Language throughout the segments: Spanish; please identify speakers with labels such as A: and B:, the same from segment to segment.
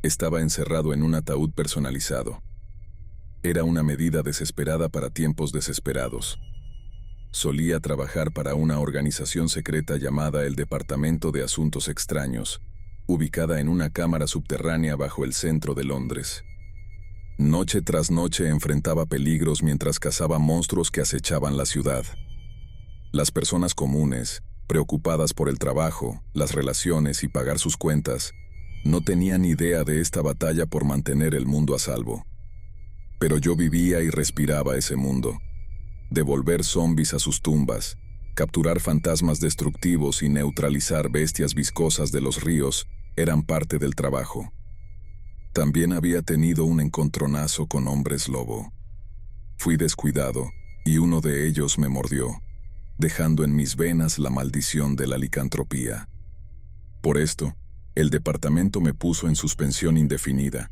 A: Estaba encerrado en un ataúd personalizado. Era una medida desesperada para tiempos desesperados. Solía trabajar para una organización secreta llamada el Departamento de Asuntos Extraños, ubicada en una cámara subterránea bajo el centro de Londres. Noche tras noche enfrentaba peligros mientras cazaba monstruos que acechaban la ciudad. Las personas comunes, preocupadas por el trabajo, las relaciones y pagar sus cuentas, no tenían idea de esta batalla por mantener el mundo a salvo. Pero yo vivía y respiraba ese mundo. Devolver zombies a sus tumbas, capturar fantasmas destructivos y neutralizar bestias viscosas de los ríos eran parte del trabajo. También había tenido un encontronazo con hombres lobo. Fui descuidado y uno de ellos me mordió, dejando en mis venas la maldición de la licantropía. Por esto, el departamento me puso en suspensión indefinida.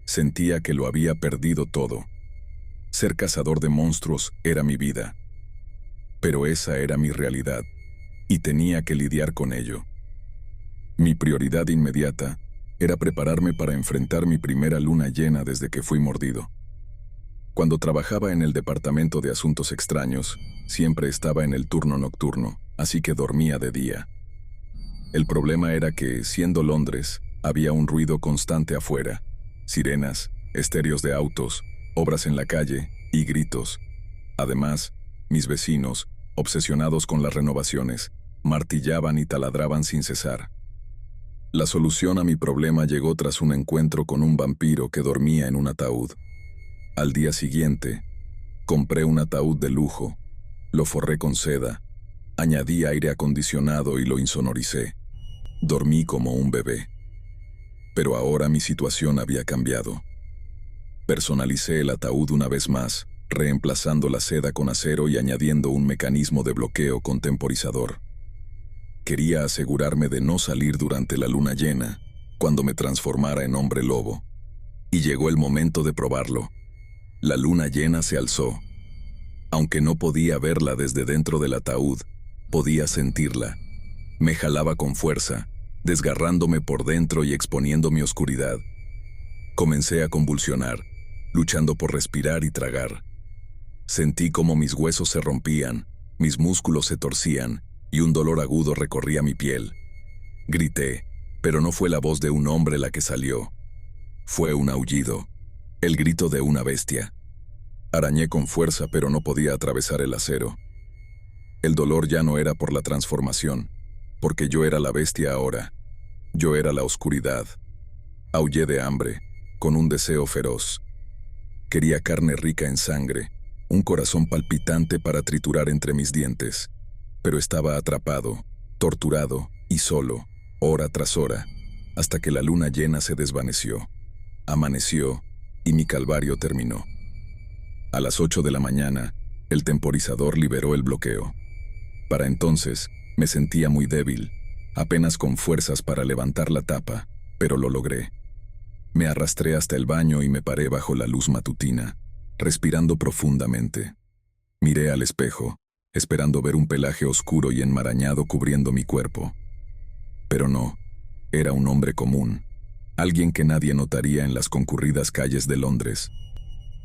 A: Sentía que lo había perdido todo. Ser cazador de monstruos era mi vida. Pero esa era mi realidad, y tenía que lidiar con ello. Mi prioridad inmediata era prepararme para enfrentar mi primera luna llena desde que fui mordido. Cuando trabajaba en el Departamento de Asuntos Extraños, siempre estaba en el turno nocturno, así que dormía de día. El problema era que, siendo Londres, había un ruido constante afuera: sirenas, estéreos de autos, obras en la calle y gritos. Además, mis vecinos, obsesionados con las renovaciones, martillaban y taladraban sin cesar. La solución a mi problema llegó tras un encuentro con un vampiro que dormía en un ataúd. Al día siguiente, compré un ataúd de lujo, lo forré con seda, añadí aire acondicionado y lo insonoricé. Dormí como un bebé. Pero ahora mi situación había cambiado. Personalicé el ataúd una vez más, reemplazando la seda con acero y añadiendo un mecanismo de bloqueo con temporizador. Quería asegurarme de no salir durante la luna llena, cuando me transformara en hombre lobo. Y llegó el momento de probarlo. La luna llena se alzó. Aunque no podía verla desde dentro del ataúd, podía sentirla. Me jalaba con fuerza, desgarrándome por dentro y exponiendo mi oscuridad. Comencé a convulsionar, luchando por respirar y tragar. Sentí como mis huesos se rompían, mis músculos se torcían, y un dolor agudo recorría mi piel. Grité, pero no fue la voz de un hombre la que salió. Fue un aullido, el grito de una bestia. Arañé con fuerza, pero no podía atravesar el acero. El dolor ya no era por la transformación, porque yo era la bestia ahora. Yo era la oscuridad. Aullé de hambre, con un deseo feroz. Quería carne rica en sangre, un corazón palpitante para triturar entre mis dientes. Pero estaba atrapado, torturado y solo, hora tras hora, hasta que la luna llena se desvaneció. Amaneció y mi calvario terminó. A las 8 de la mañana, el temporizador liberó el bloqueo. Para entonces, me sentía muy débil, apenas con fuerzas para levantar la tapa, pero lo logré. Me arrastré hasta el baño y me paré bajo la luz matutina, respirando profundamente. Miré al espejo, esperando ver un pelaje oscuro y enmarañado cubriendo mi cuerpo. Pero no, era un hombre común, alguien que nadie notaría en las concurridas calles de Londres.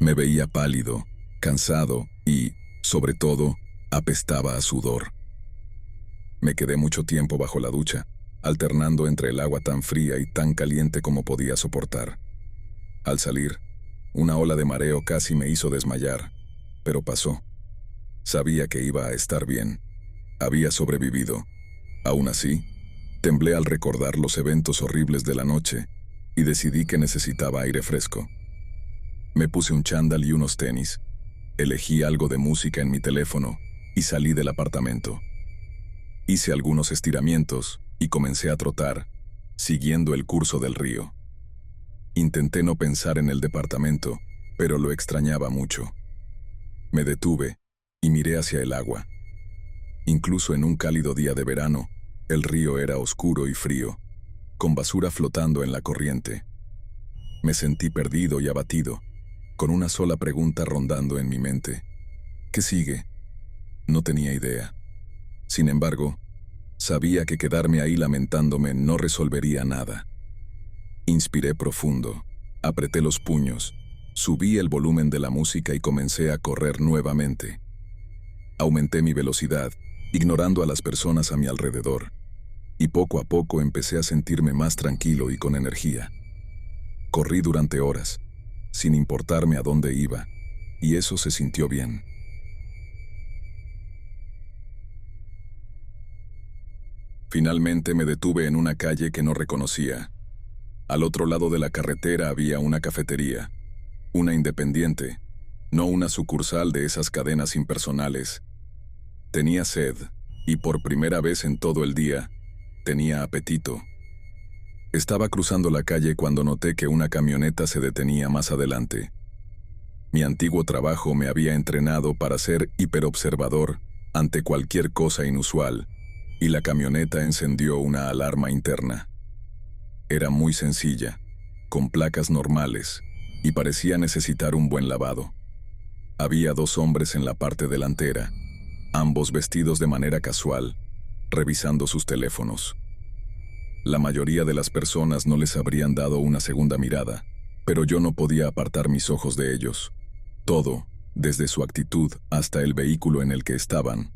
A: Me veía pálido, cansado y, sobre todo, apestaba a sudor. Me quedé mucho tiempo bajo la ducha, alternando entre el agua tan fría y tan caliente como podía soportar. Al salir, una ola de mareo casi me hizo desmayar, pero pasó. Sabía que iba a estar bien. Había sobrevivido. Aún así, temblé al recordar los eventos horribles de la noche y decidí que necesitaba aire fresco. Me puse un chándal y unos tenis. Elegí algo de música en mi teléfono y salí del apartamento. Hice algunos estiramientos y comencé a trotar, siguiendo el curso del río. Intenté no pensar en el departamento, pero lo extrañaba mucho. Me detuve y miré hacia el agua. Incluso en un cálido día de verano, el río era oscuro y frío, con basura flotando en la corriente. Me sentí perdido y abatido, con una sola pregunta rondando en mi mente. ¿Qué sigue? No tenía idea. Sin embargo, sabía que quedarme ahí lamentándome no resolvería nada. Inspiré profundo, apreté los puños, subí el volumen de la música y comencé a correr nuevamente. Aumenté mi velocidad, ignorando a las personas a mi alrededor, y poco a poco empecé a sentirme más tranquilo y con energía. Corrí durante horas, sin importarme a dónde iba, y eso se sintió bien. Finalmente me detuve en una calle que no reconocía. Al otro lado de la carretera había una cafetería, una independiente, no una sucursal de esas cadenas impersonales. Tenía sed, y por primera vez en todo el día, tenía apetito. Estaba cruzando la calle cuando noté que una camioneta se detenía más adelante. Mi antiguo trabajo me había entrenado para ser hiperobservador ante cualquier cosa inusual, y la camioneta encendió una alarma interna. Era muy sencilla, con placas normales, y parecía necesitar un buen lavado. Había 2 hombres en la parte delantera, ambos vestidos de manera casual, revisando sus teléfonos. La mayoría de las personas no les habrían dado una segunda mirada, pero yo no podía apartar mis ojos de ellos. Todo, desde su actitud hasta el vehículo en el que estaban,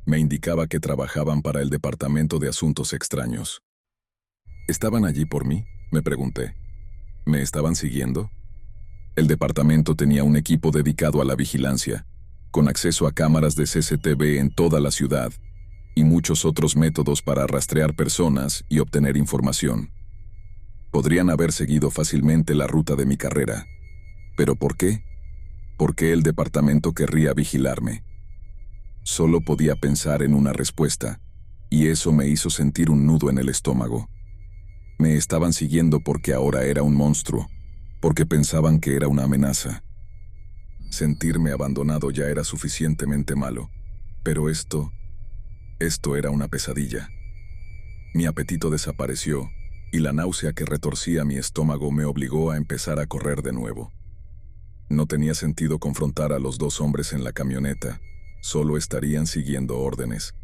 A: me indicaba que trabajaban para el Departamento de Asuntos Extraños. ¿Estaban allí por mí?, me pregunté. ¿Me estaban siguiendo? El departamento tenía un equipo dedicado a la vigilancia, con acceso a cámaras de CCTV en toda la ciudad, y muchos otros métodos para rastrear personas y obtener información. Podrían haber seguido fácilmente la ruta de mi carrera. ¿Pero por qué? ¿Por qué el departamento querría vigilarme? Solo podía pensar en una respuesta, y eso me hizo sentir un nudo en el estómago. Me estaban siguiendo porque ahora era un monstruo, porque pensaban que era una amenaza. Sentirme abandonado ya era suficientemente malo, pero esto era una pesadilla. Mi apetito desapareció, y la náusea que retorcía mi estómago me obligó a empezar a correr de nuevo. No tenía sentido confrontar a los 2 hombres en la camioneta, solo estarían siguiendo órdenes.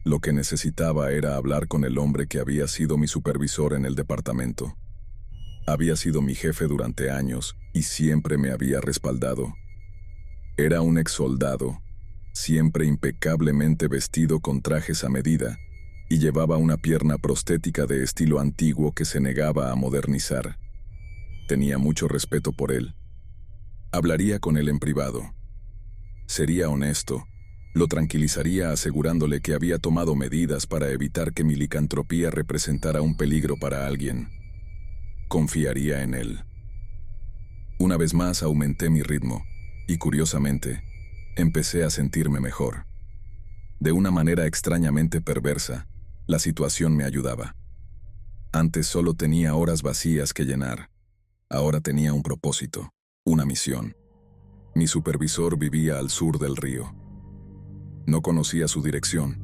A: Lo que necesitaba era hablar con el hombre que había sido mi supervisor en el departamento. Había sido mi jefe durante años y siempre me había respaldado. Era un exsoldado, siempre impecablemente vestido con trajes a medida, y llevaba una pierna prostética de estilo antiguo que se negaba a modernizar. Tenía mucho respeto por él. Hablaría con él en privado. Sería honesto. Lo tranquilizaría asegurándole que había tomado medidas para evitar que mi licantropía representara un peligro para alguien. Confiaría en él. Una vez más aumenté mi ritmo, y curiosamente, empecé a sentirme mejor. De una manera extrañamente perversa, la situación me ayudaba. Antes solo tenía horas vacías que llenar. Ahora tenía un propósito, una misión. Mi supervisor vivía al sur del río. No conocía su dirección,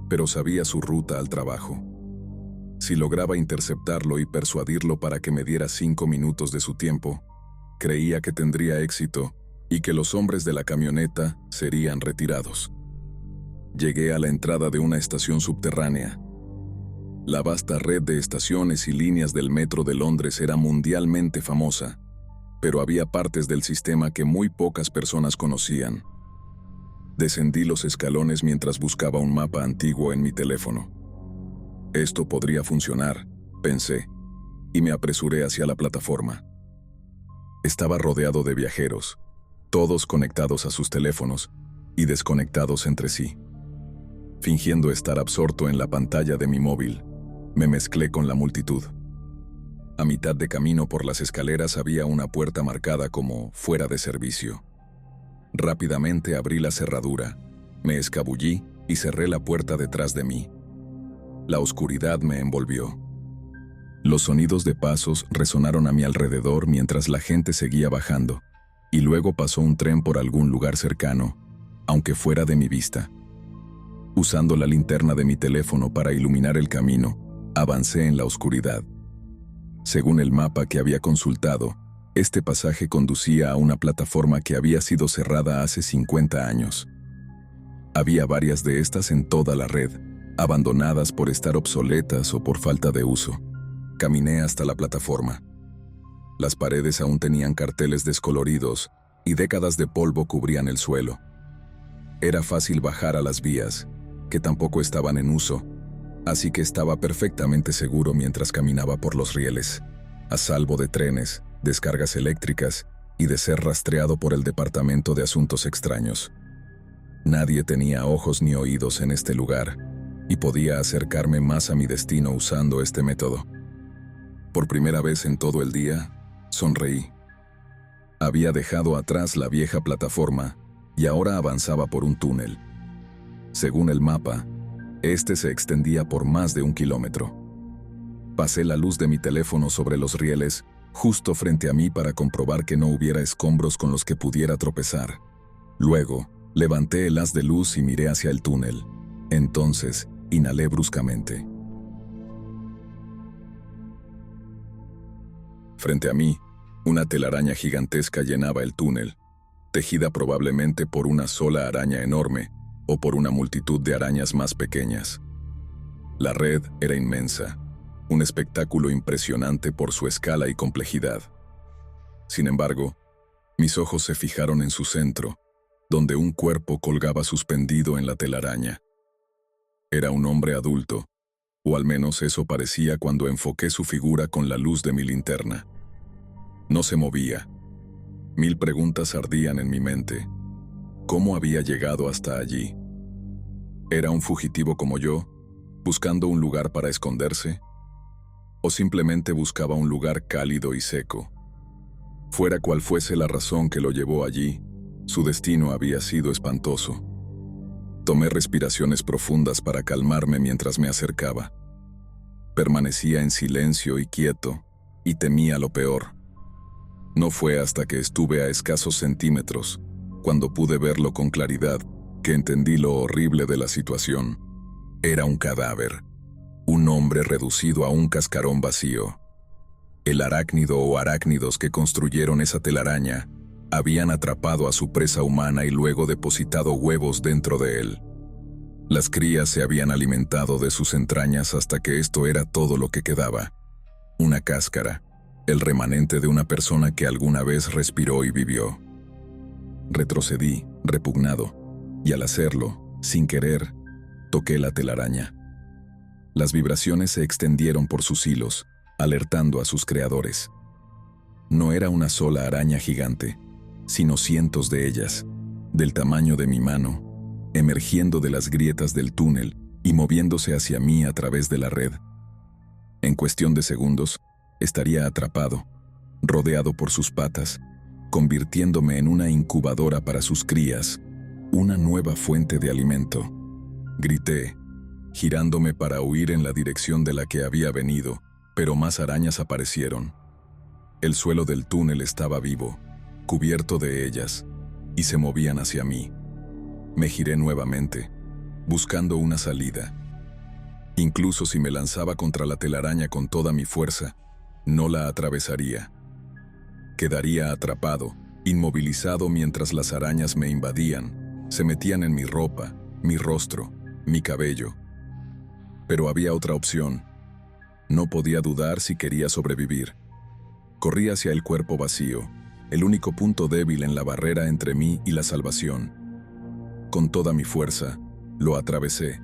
A: pero sabía su ruta al trabajo. Si lograba interceptarlo y persuadirlo para que me diera 5 minutos de su tiempo, creía que tendría éxito y que los hombres de la camioneta serían retirados. Llegué a la entrada de una estación subterránea. La vasta red de estaciones y líneas del metro de Londres era mundialmente famosa, pero había partes del sistema que muy pocas personas conocían. Descendí los escalones mientras buscaba un mapa antiguo en mi teléfono. Esto podría funcionar, pensé, y me apresuré hacia la plataforma. Estaba rodeado de viajeros, todos conectados a sus teléfonos y desconectados entre sí. Fingiendo estar absorto en la pantalla de mi móvil, me mezclé con la multitud. A mitad de camino por las escaleras había una puerta marcada como fuera de servicio. Rápidamente abrí la cerradura, me escabullí y cerré la puerta detrás de mí. La oscuridad me envolvió. Los sonidos de pasos resonaron a mi alrededor mientras la gente seguía bajando, y luego pasó un tren por algún lugar cercano, aunque fuera de mi vista. Usando la linterna de mi teléfono para iluminar el camino, avancé en la oscuridad. Según el mapa que había consultado, este pasaje conducía a una plataforma que había sido cerrada hace 50 años. Había varias de estas en toda la red, abandonadas por estar obsoletas o por falta de uso. Caminé hasta la plataforma. Las paredes aún tenían carteles descoloridos y décadas de polvo cubrían el suelo. Era fácil bajar a las vías, que tampoco estaban en uso, así que estaba perfectamente seguro mientras caminaba por los rieles, a salvo de trenes, descargas eléctricas y de ser rastreado por el Departamento de Asuntos Extraños. Nadie tenía ojos ni oídos en este lugar, y podía acercarme más a mi destino usando este método. Por primera vez en todo el día, sonreí. Había dejado atrás la vieja plataforma y ahora avanzaba por un túnel. Según el mapa, este se extendía por más de 1 kilómetro. Pasé la luz de mi teléfono sobre los rieles justo frente a mí para comprobar que no hubiera escombros con los que pudiera tropezar. Luego, levanté el haz de luz y miré hacia el túnel. Entonces, inhalé bruscamente. Frente a mí, una telaraña gigantesca llenaba el túnel, tejida probablemente por una sola araña enorme o por una multitud de arañas más pequeñas. La red era inmensa, un espectáculo impresionante por su escala y complejidad. Sin embargo, mis ojos se fijaron en su centro, donde un cuerpo colgaba suspendido en la telaraña. Era un hombre adulto, o al menos eso parecía cuando enfoqué su figura con la luz de mi linterna. No se movía. 1000 preguntas ardían en mi mente. ¿Cómo había llegado hasta allí? ¿Era un fugitivo como yo, buscando un lugar para esconderse? ¿O simplemente buscaba un lugar cálido y seco? Fuera cual fuese la razón que lo llevó allí, su destino había sido espantoso. Tomé respiraciones profundas para calmarme mientras me acercaba. Permanecía en silencio y quieto, y temía lo peor. No fue hasta que estuve a escasos centímetros, cuando pude verlo con claridad, que entendí lo horrible de la situación. Era un cadáver, un hombre reducido a un cascarón vacío. El arácnido o arácnidos que construyeron esa telaraña habían atrapado a su presa humana y luego depositado huevos dentro de él. Las crías se habían alimentado de sus entrañas hasta que esto era todo lo que quedaba. Una cáscara, el remanente de una persona que alguna vez respiró y vivió. Retrocedí, repugnado, y al hacerlo, sin querer, toqué la telaraña. Las vibraciones se extendieron por sus hilos, alertando a sus creadores. No era una sola araña gigante, sino cientos de ellas, del tamaño de mi mano, emergiendo de las grietas del túnel y moviéndose hacia mí a través de la red. En cuestión de segundos, estaría atrapado, rodeado por sus patas, convirtiéndome en una incubadora para sus crías, una nueva fuente de alimento. Grité, girándome para huir en la dirección de la que había venido, pero más arañas aparecieron. El suelo del túnel estaba vivo, cubierto de ellas, y se movían hacia mí. Me giré nuevamente, buscando una salida. Incluso si me lanzaba contra la telaraña con toda mi fuerza, no la atravesaría. Quedaría atrapado, inmovilizado mientras las arañas me invadían, se metían en mi ropa, mi rostro, mi cabello. Pero había otra opción. No podía dudar si quería sobrevivir. Corrí hacia el cuerpo vacío, el único punto débil en la barrera entre mí y la salvación. Con toda mi fuerza, lo atravesé.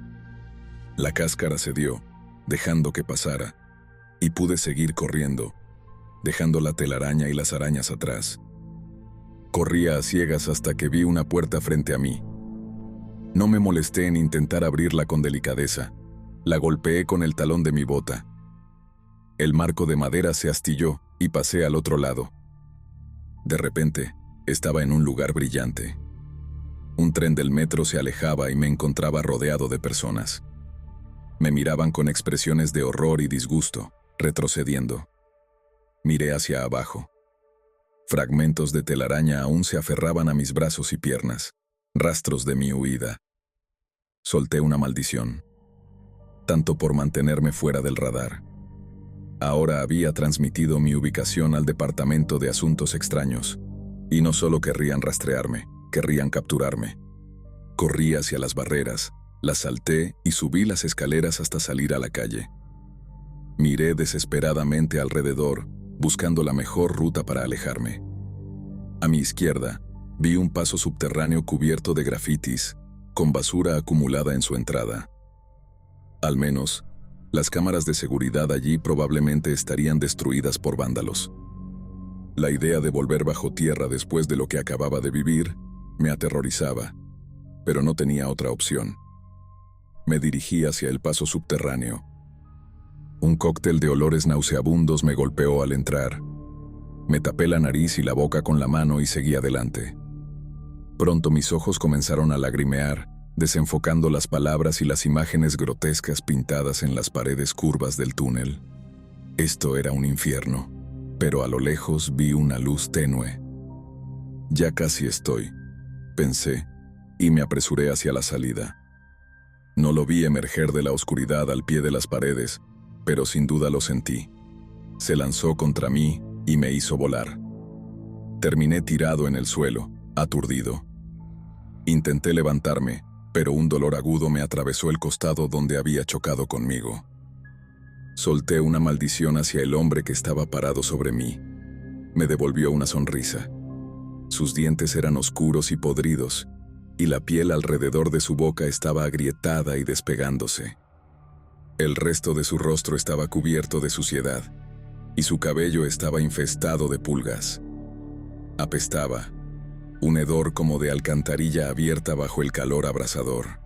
A: La cáscara cedió, dejando que pasara, y pude seguir corriendo, dejando la telaraña y las arañas atrás. Corría a ciegas hasta que vi una puerta frente a mí. No me molesté en intentar abrirla con delicadeza. La golpeé con el talón de mi bota. El marco de madera se astilló y pasé al otro lado. De repente, estaba en un lugar brillante. Un tren del metro se alejaba y me encontraba rodeado de personas. Me miraban con expresiones de horror y disgusto, retrocediendo. Miré hacia abajo. Fragmentos de telaraña aún se aferraban a mis brazos y piernas, rastros de mi huida. Solté una maldición, tanto por mantenerme fuera del radar. Ahora había transmitido mi ubicación al Departamento de Asuntos Extraños, y no solo querrían rastrearme, querrían capturarme. Corrí hacia las barreras, las salté y subí las escaleras hasta salir a la calle. Miré desesperadamente alrededor, buscando la mejor ruta para alejarme. A mi izquierda, vi un paso subterráneo cubierto de grafitis, con basura acumulada en su entrada. Al menos, las cámaras de seguridad allí probablemente estarían destruidas por vándalos. La idea de volver bajo tierra después de lo que acababa de vivir me aterrorizaba, pero no tenía otra opción. Me dirigí hacia el paso subterráneo. Un cóctel de olores nauseabundos me golpeó al entrar. Me tapé la nariz y la boca con la mano y seguí adelante. Pronto mis ojos comenzaron a lagrimear, desenfocando las palabras y las imágenes grotescas pintadas en las paredes curvas del túnel. Esto era un infierno, pero a lo lejos vi una luz tenue. Ya casi estoy, pensé, y me apresuré hacia la salida. No lo vi emerger de la oscuridad al pie de las paredes, pero sin duda lo sentí. Se lanzó contra mí y me hizo volar. Terminé tirado en el suelo, aturdido. Intenté levantarme, pero un dolor agudo me atravesó el costado donde había chocado conmigo. Solté una maldición hacia el hombre que estaba parado sobre mí. Me devolvió una sonrisa. Sus dientes eran oscuros y podridos, y la piel alrededor de su boca estaba agrietada y despegándose. El resto de su rostro estaba cubierto de suciedad, y su cabello estaba infestado de pulgas. Apestaba, un hedor como de alcantarilla abierta bajo el calor abrasador.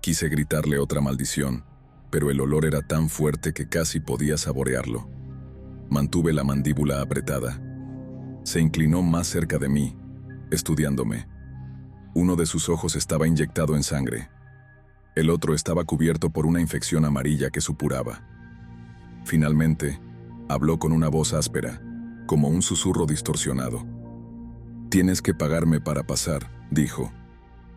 A: Quise gritarle otra maldición, pero el olor era tan fuerte que casi podía saborearlo. Mantuve la mandíbula apretada. Se inclinó más cerca de mí, estudiándome. Uno de sus ojos estaba inyectado en sangre. El otro estaba cubierto por una infección amarilla que supuraba. Finalmente, habló con una voz áspera, como un susurro distorsionado. «Tienes que pagarme para pasar», dijo.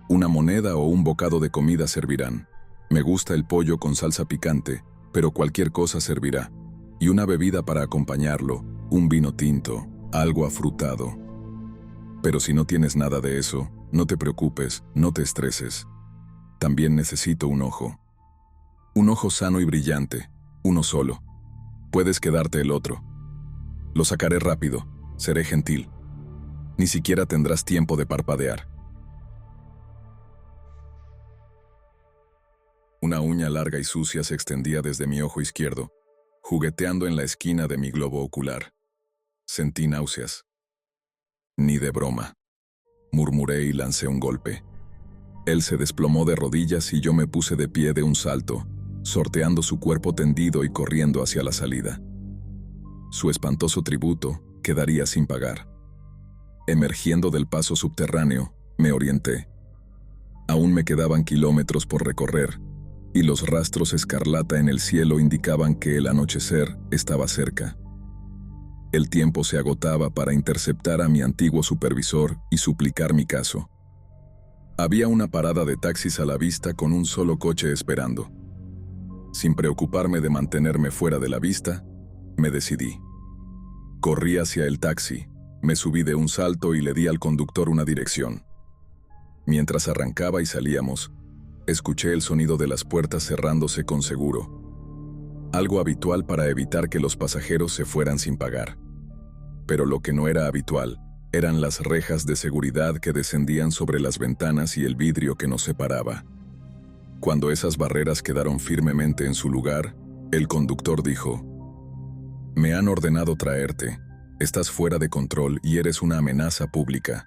A: «Una moneda o un bocado de comida servirán. Me gusta el pollo con salsa picante, pero cualquier cosa servirá. Y una bebida para acompañarlo, un vino tinto, algo afrutado. Pero si no tienes nada de eso, no te preocupes, no te estreses. También necesito un ojo. Un ojo sano y brillante, uno solo. Puedes quedarte el otro. Lo sacaré rápido, seré gentil. Ni siquiera tendrás tiempo de parpadear». Una uña larga y sucia se extendía desde mi ojo izquierdo, jugueteando en la esquina de mi globo ocular. Sentí náuseas. «Ni de broma», murmuré y lancé un golpe. Él se desplomó de rodillas y yo me puse de pie de un salto, sorteando su cuerpo tendido y corriendo hacia la salida. Su espantoso tributo quedaría sin pagar. Emergiendo del paso subterráneo, me orienté. Aún me quedaban kilómetros por recorrer, y los rastros escarlata en el cielo indicaban que el anochecer estaba cerca. El tiempo se agotaba para interceptar a mi antiguo supervisor y suplicar mi caso. Había una parada de taxis a la vista con un solo coche esperando. Sin preocuparme de mantenerme fuera de la vista, me decidí. Corrí hacia el taxi, me subí de un salto y le di al conductor una dirección. Mientras arrancaba y salíamos, escuché el sonido de las puertas cerrándose con seguro, algo habitual para evitar que los pasajeros se fueran sin pagar. Pero lo que no era habitual eran las rejas de seguridad que descendían sobre las ventanas y el vidrio que nos separaba. Cuando esas barreras quedaron firmemente en su lugar, el conductor dijo: «Me han ordenado traerte. Estás fuera de control y eres una amenaza pública».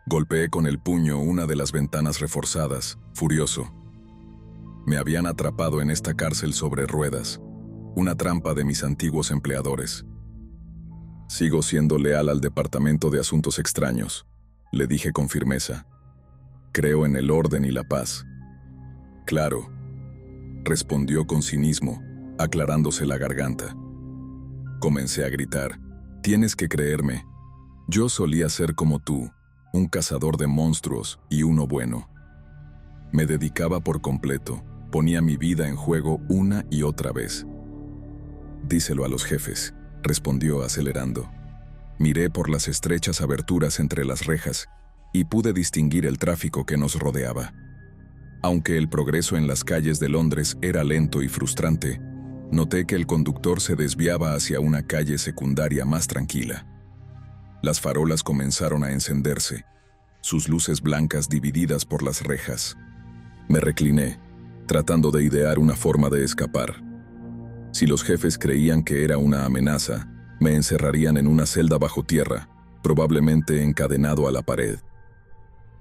A: Golpeé con el puño una de las ventanas reforzadas, furioso. Me habían atrapado en esta cárcel sobre ruedas, una trampa de mis antiguos empleadores. «Sigo siendo leal al Departamento de Asuntos Extraños», le dije con firmeza. «Creo en el orden y la paz». «Claro», respondió con cinismo, aclarándose la garganta. Comencé a gritar: «Tienes que creerme. Yo solía ser como tú, un cazador de monstruos y uno bueno. Me dedicaba por completo, ponía mi vida en juego una y otra vez». «Díselo a los jefes», respondió acelerando. Miré por las estrechas aberturas entre las rejas y pude distinguir el tráfico que nos rodeaba. Aunque el progreso en las calles de Londres era lento y frustrante, Noté que el conductor se desviaba hacia una calle secundaria más tranquila. Las farolas comenzaron a encenderse, sus luces blancas divididas por las rejas. Me recliné, tratando de idear una forma de escapar. Si los jefes creían que era una amenaza, me encerrarían en una celda bajo tierra, probablemente encadenado a la pared.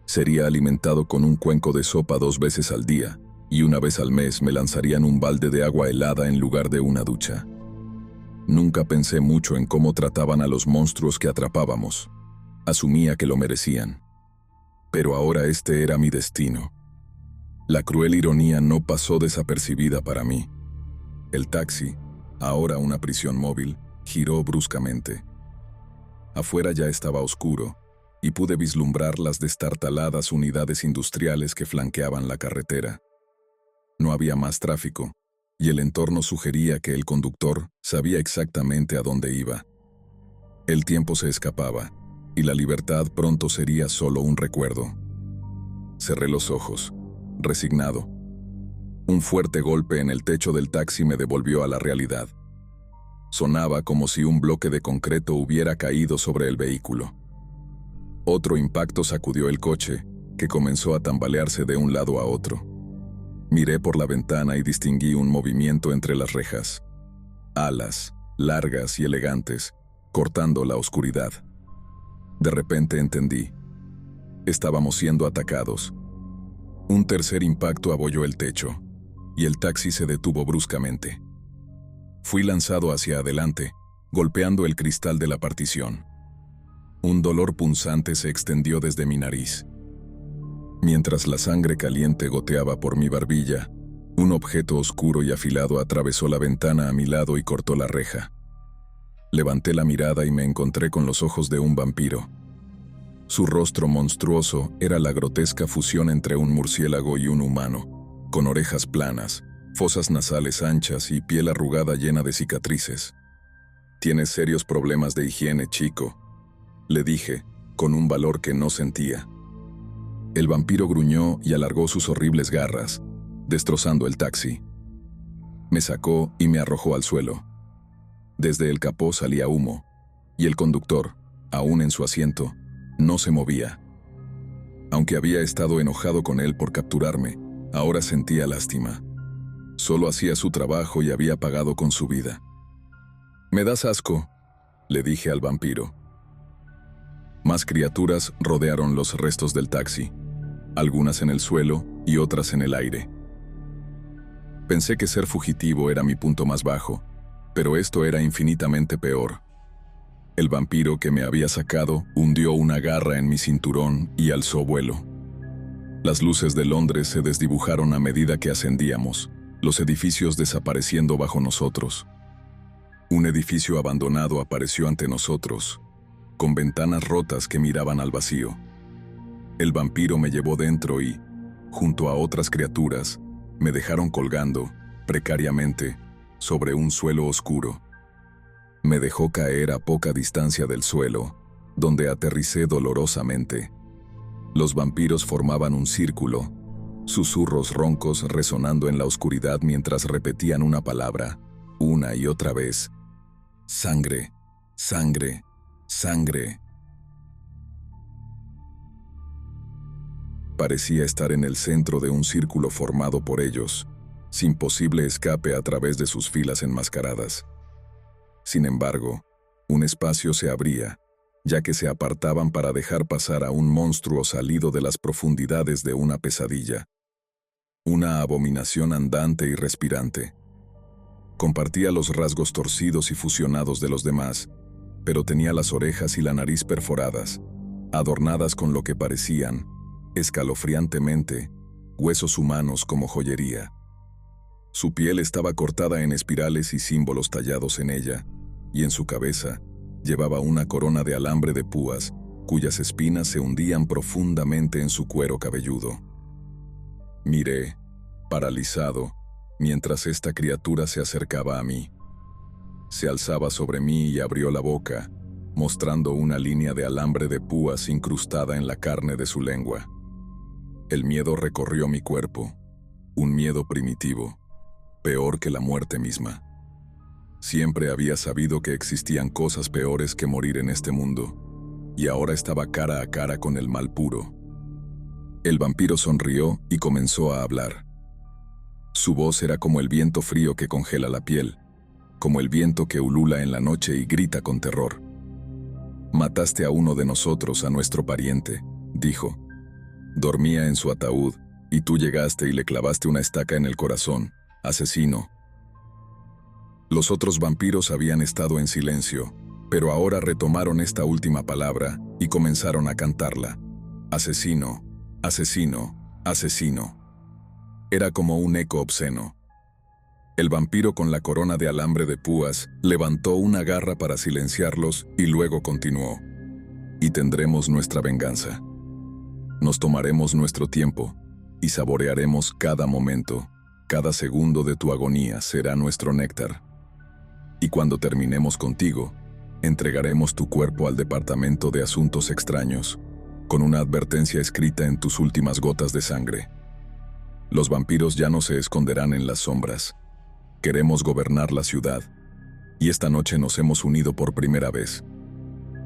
A: Sería alimentado con un cuenco de sopa 2 veces al día, y una vez al mes me lanzarían un balde de agua helada en lugar de una ducha. Nunca pensé mucho en cómo trataban a los monstruos que atrapábamos. Asumía que lo merecían. Pero ahora este era mi destino. La cruel ironía no pasó desapercibida para mí. El taxi, ahora una prisión móvil, giró bruscamente. Afuera ya estaba oscuro, y pude vislumbrar las destartaladas unidades industriales que flanqueaban la carretera. No había más tráfico, y el entorno sugería que el conductor sabía exactamente a dónde iba. El tiempo se escapaba, y la libertad pronto sería solo un recuerdo. Cerré los ojos, resignado. Un fuerte golpe en el techo del taxi me devolvió a la realidad. Sonaba como si un bloque de concreto hubiera caído sobre el vehículo. Otro impacto sacudió el coche, que comenzó a tambalearse de un lado a otro. Miré por la ventana y distinguí un movimiento entre las rejas. Alas, largas y elegantes, cortando la oscuridad. De repente entendí. Estábamos siendo atacados. Un tercer impacto abolló el techo, y el taxi se detuvo bruscamente. Fui lanzado hacia adelante, golpeando el cristal de la partición. Un dolor punzante se extendió desde mi nariz. Mientras la sangre caliente goteaba por mi barbilla, un objeto oscuro y afilado atravesó la ventana a mi lado y cortó la reja. Levanté la mirada y me encontré con los ojos de un vampiro. Su rostro monstruoso era la grotesca fusión entre un murciélago y un humano, con orejas planas, fosas nasales anchas y piel arrugada llena de cicatrices. «Tienes serios problemas de higiene, chico», le dije, con un valor que no sentía. El vampiro gruñó y alargó sus horribles garras, destrozando el taxi. Me sacó y me arrojó al suelo. Desde el capó salía humo, y el conductor, aún en su asiento, no se movía. Aunque había estado enojado con él por capturarme, ahora sentía lástima. Solo hacía su trabajo y había pagado con su vida. «Me das asco», le dije al vampiro. Más criaturas rodearon los restos del taxi, algunas en el suelo y otras en el aire. Pensé que ser fugitivo era mi punto más bajo, pero esto era infinitamente peor. El vampiro que me había sacado hundió una garra en mi cinturón y alzó vuelo. Las luces de Londres se desdibujaron a medida que ascendíamos, los edificios desapareciendo bajo nosotros. Un edificio abandonado apareció ante nosotros, con ventanas rotas que miraban al vacío. El vampiro me llevó dentro y, junto a otras criaturas, me dejaron colgando, precariamente, sobre un suelo oscuro. Me dejó caer a poca distancia del suelo, donde aterricé dolorosamente. Los vampiros formaban un círculo, susurros roncos resonando en la oscuridad mientras repetían una palabra, una y otra vez: «Sangre, sangre, sangre». Parecía estar en el centro de un círculo formado por ellos, sin posible escape a través de sus filas enmascaradas. Sin embargo, un espacio se abría, ya que se apartaban para dejar pasar a un monstruo salido de las profundidades de una pesadilla. Una abominación andante y respirante. Compartía los rasgos torcidos y fusionados de los demás, pero tenía las orejas y la nariz perforadas, adornadas con lo que parecían, escalofriantemente, huesos humanos como joyería. Su piel estaba cortada en espirales y símbolos tallados en ella, y en su cabeza llevaba una corona de alambre de púas, cuyas espinas se hundían profundamente en su cuero cabelludo. Miré, paralizado, mientras esta criatura se acercaba a mí. Se alzaba sobre mí y abrió la boca, mostrando una línea de alambre de púas incrustada en la carne de su lengua. El miedo recorrió mi cuerpo, un miedo primitivo, peor que la muerte misma. Siempre había sabido que existían cosas peores que morir en este mundo, y ahora estaba cara a cara con el mal puro. El vampiro sonrió y comenzó a hablar. Su voz era como el viento frío que congela la piel, como el viento que ulula en la noche y grita con terror. «Mataste a uno de nosotros, a nuestro pariente», dijo. «Dormía en su ataúd, y tú llegaste y le clavaste una estaca en el corazón, asesino». Los otros vampiros habían estado en silencio, pero ahora retomaron esta última palabra y comenzaron a cantarla. «Asesino, asesino, asesino». Era como un eco obsceno. El vampiro con la corona de alambre de púas levantó una garra para silenciarlos y luego continuó. «Y tendremos nuestra venganza. Nos tomaremos nuestro tiempo y saborearemos cada momento. Cada segundo de tu agonía será nuestro néctar. Y cuando terminemos contigo, entregaremos tu cuerpo al Departamento de Asuntos Extraños, con una advertencia escrita en tus últimas gotas de sangre. Los vampiros ya no se esconderán en las sombras. Queremos gobernar la ciudad, y esta noche nos hemos unido por primera vez.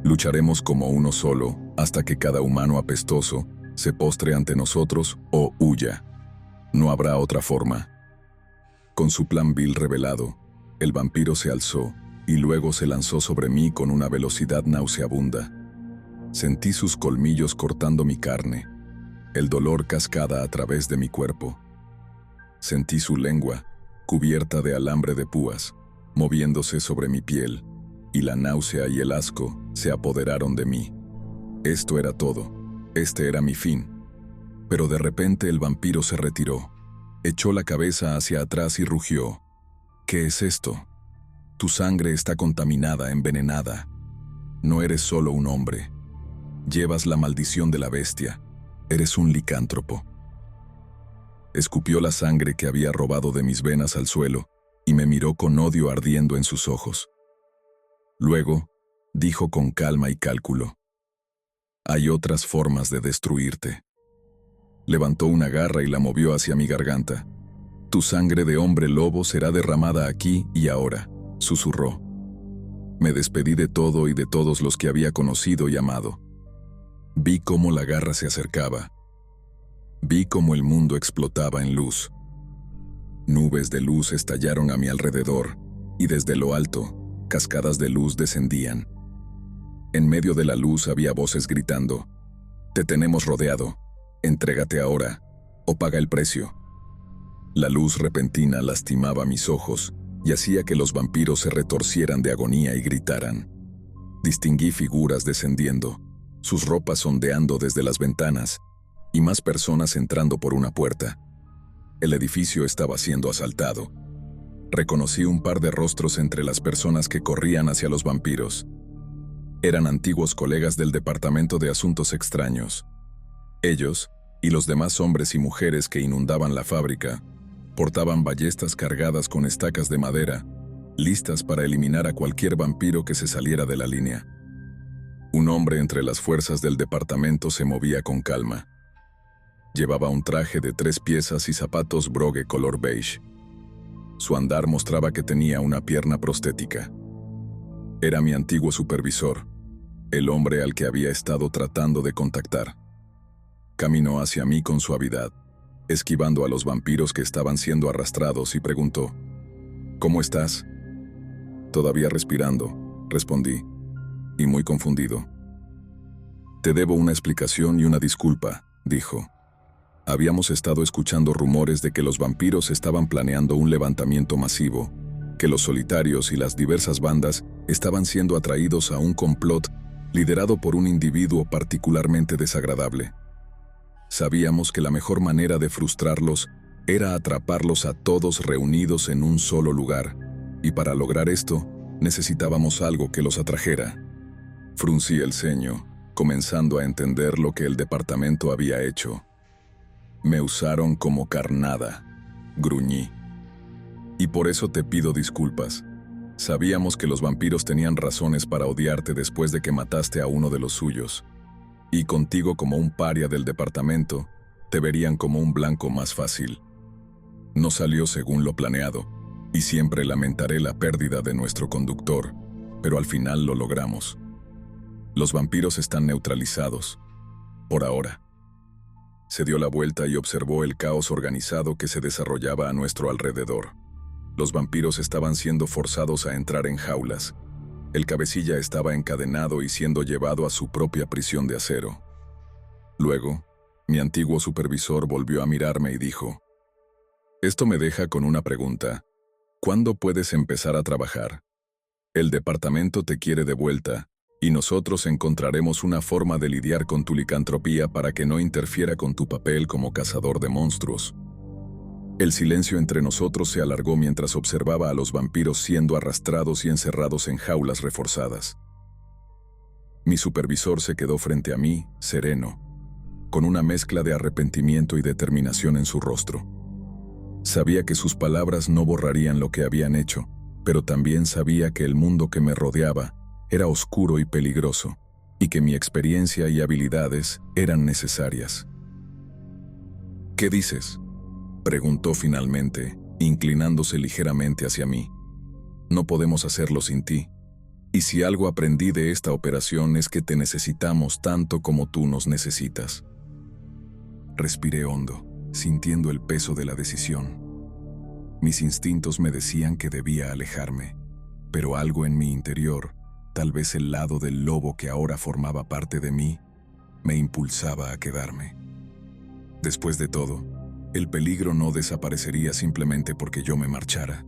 A: Lucharemos como uno solo hasta que cada humano apestoso se postre ante nosotros o huya. No habrá otra forma». Con su plan vil revelado, el vampiro se alzó y luego se lanzó sobre mí con una velocidad nauseabunda. Sentí sus colmillos cortando mi carne, el dolor cascada a través de mi cuerpo. Sentí su lengua, cubierta de alambre de púas, moviéndose sobre mi piel, y la náusea y el asco se apoderaron de mí. Esto era todo, este era mi fin. Pero de repente el vampiro se retiró, echó la cabeza hacia atrás y rugió. «¿Qué es esto? Tu sangre está contaminada, envenenada. No eres solo un hombre. Llevas la maldición de la bestia. Eres un licántropo». Escupió la sangre que había robado de mis venas al suelo y me miró con odio ardiendo en sus ojos. Luego, dijo con calma y cálculo: «Hay otras formas de destruirte». Levantó una garra y la movió hacia mi garganta. «Tu sangre de hombre lobo será derramada aquí y ahora», susurró. Me despedí de todo y de todos los que había conocido y amado. Vi cómo la garra se acercaba. Vi cómo el mundo explotaba en luz. Nubes de luz estallaron a mi alrededor, y desde lo alto, cascadas de luz descendían. En medio de la luz había voces gritando: «Te tenemos rodeado. Entrégate ahora, o paga el precio». La luz repentina lastimaba mis ojos y hacía que los vampiros se retorcieran de agonía y gritaran. Distinguí figuras descendiendo, sus ropas ondeando desde las ventanas, y más personas entrando por una puerta. El edificio estaba siendo asaltado. Reconocí un par de rostros entre las personas que corrían hacia los vampiros. Eran antiguos colegas del Departamento de Asuntos Extraños. Ellos, y los demás hombres y mujeres que inundaban la fábrica, portaban ballestas cargadas con estacas de madera, listas para eliminar a cualquier vampiro que se saliera de la línea. Un hombre entre las fuerzas del departamento se movía con calma. Llevaba un traje de 3 piezas y zapatos brogue color beige. Su andar mostraba que tenía una pierna prostética. Era mi antiguo supervisor, el hombre al que había estado tratando de contactar. Caminó hacia mí con suavidad, esquivando a los vampiros que estaban siendo arrastrados, y preguntó: «¿Cómo estás?» «Todavía respirando», respondí, y muy confundido. «Te debo una explicación y una disculpa», dijo. Habíamos estado escuchando rumores de que los vampiros estaban planeando un levantamiento masivo, que los solitarios y las diversas bandas estaban siendo atraídos a un complot liderado por un individuo particularmente desagradable. Sabíamos que la mejor manera de frustrarlos era atraparlos a todos reunidos en un solo lugar, y para lograr esto, necesitábamos algo que los atrajera. Fruncí el ceño, comenzando a entender lo que el departamento había hecho. «Me usaron como carnada», gruñí. «Y por eso te pido disculpas. Sabíamos que los vampiros tenían razones para odiarte después de que mataste a uno de los suyos. Y contigo como un paria del departamento, te verían como un blanco más fácil. No salió según lo planeado, Y siempre lamentaré la pérdida de nuestro conductor, pero al final lo logramos. Los vampiros están neutralizados, por ahora. Se dio la vuelta y observó el caos organizado que se desarrollaba a nuestro alrededor. Los vampiros estaban siendo forzados a entrar en jaulas. El cabecilla estaba encadenado y siendo llevado a su propia prisión de acero. Luego, mi antiguo supervisor volvió a mirarme y dijo: «Esto me deja con una pregunta. ¿Cuándo puedes empezar a trabajar? El departamento te quiere de vuelta, y nosotros encontraremos una forma de lidiar con tu licantropía para que no interfiera con tu papel como cazador de monstruos». El silencio entre nosotros se alargó mientras observaba a los vampiros siendo arrastrados y encerrados en jaulas reforzadas. Mi supervisor se quedó frente a mí, sereno, con una mezcla de arrepentimiento y determinación en su rostro. Sabía que sus palabras no borrarían lo que habían hecho, pero también sabía que el mundo que me rodeaba era oscuro y peligroso, y que mi experiencia y habilidades eran necesarias. «¿Qué dices?», preguntó finalmente, inclinándose ligeramente hacia mí. «No podemos hacerlo sin ti. Y si algo aprendí de esta operación es que te necesitamos tanto como tú nos necesitas». Respiré hondo, sintiendo el peso de la decisión. Mis instintos me decían que debía alejarme, pero algo en mi interior, tal vez el lado del lobo que ahora formaba parte de mí, me impulsaba a quedarme. Después de todo, el peligro no desaparecería simplemente porque yo me marchara.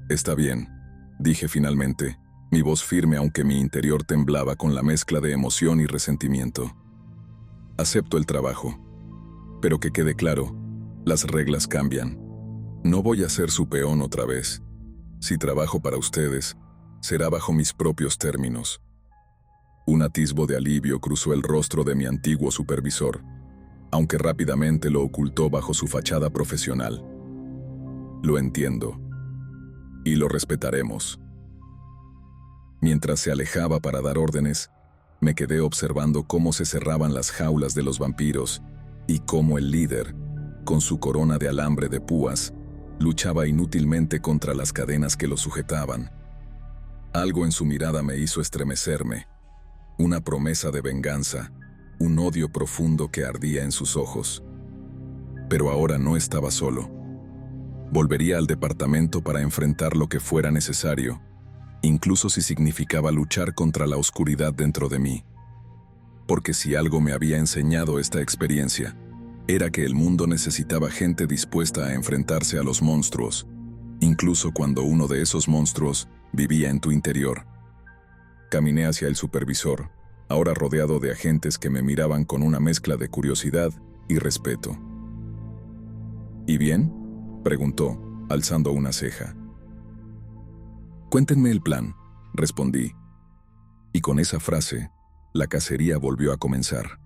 A: «Está bien», dije finalmente, mi voz firme aunque mi interior temblaba con la mezcla de emoción y resentimiento. «Acepto el trabajo. Pero que quede claro, las reglas cambian. No voy a ser su peón otra vez. Si trabajo para ustedes, será bajo mis propios términos». Un atisbo de alivio cruzó el rostro de mi antiguo supervisor, aunque rápidamente lo ocultó bajo su fachada profesional. «Lo entiendo. Y lo respetaremos». Mientras se alejaba para dar órdenes, me quedé observando cómo se cerraban las jaulas de los vampiros y cómo el líder, con su corona de alambre de púas, luchaba inútilmente contra las cadenas que lo sujetaban. Algo en su mirada me hizo estremecerme, una promesa de venganza, un odio profundo que ardía en sus ojos. Pero ahora no estaba solo. Volvería al departamento para enfrentar lo que fuera necesario, incluso si significaba luchar contra la oscuridad dentro de mí. Porque si algo me había enseñado esta experiencia, era que el mundo necesitaba gente dispuesta a enfrentarse a los monstruos, incluso cuando uno de esos monstruos vivía en tu interior. Caminé hacia el supervisor, ahora rodeado de agentes que me miraban con una mezcla de curiosidad y respeto. «¿Y bien?», preguntó, alzando una ceja. «Cuéntenme el plan», respondí. Y con esa frase, la cacería volvió a comenzar.